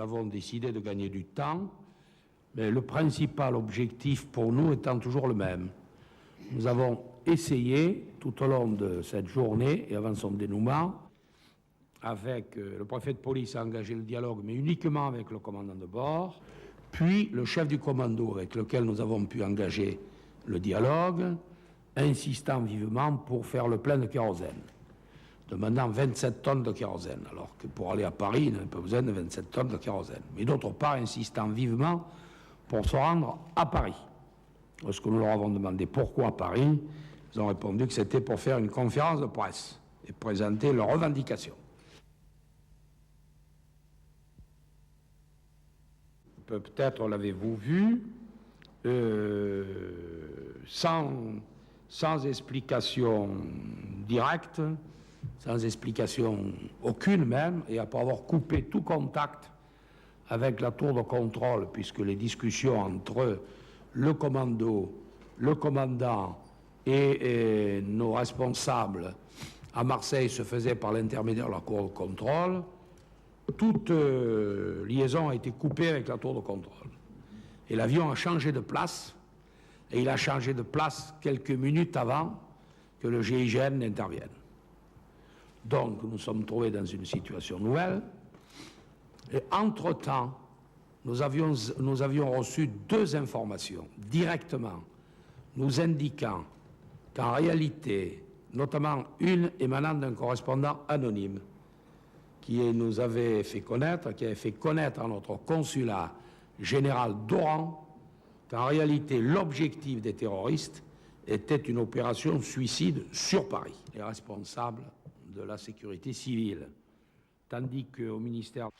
avons décidé de gagner du temps, mais le principal objectif pour nous étant toujours le même. Nous avons essayé, tout au long de cette journée et avant son dénouement, avec le préfet de police a engagé le dialogue, mais uniquement avec le commandant de bord, puis le chef du commando avec lequel nous avons pu engager le dialogue, insistant vivement pour faire le plein de kérosène, demandant 27 tonnes de kérosène, alors que pour aller à Paris, il n'a pas besoin de 27 tonnes de kérosène. Mais d'autre part, insistant vivement pour se rendre à Paris. Lorsque nous leur avons demandé pourquoi Paris, ils ont répondu que c'était pour faire une conférence de presse et présenter leurs revendications. Peut-être l'avez-vous vu, sans explication directe, sans explication aucune même, et après avoir coupé tout contact avec la tour de contrôle, puisque les discussions entre le commando, le commandant et nos responsables à Marseille se faisaient par l'intermédiaire de la cour de contrôle, toute liaison a été coupée avec la tour de contrôle. Et l'avion a changé de place, et il a changé de place quelques minutes avant que le GIGN n'intervienne. Donc nous sommes trouvés dans une situation nouvelle, et entre-temps, nous avions reçu 2 informations directement nous indiquant qu'en réalité, notamment une émanant d'un correspondant anonyme, qui nous avait fait connaître, qui avait fait connaître à notre consulat général d'Oran qu'en réalité l'objectif des terroristes était une opération suicide sur Paris, les responsables de la sécurité civile, tandis qu'au ministère...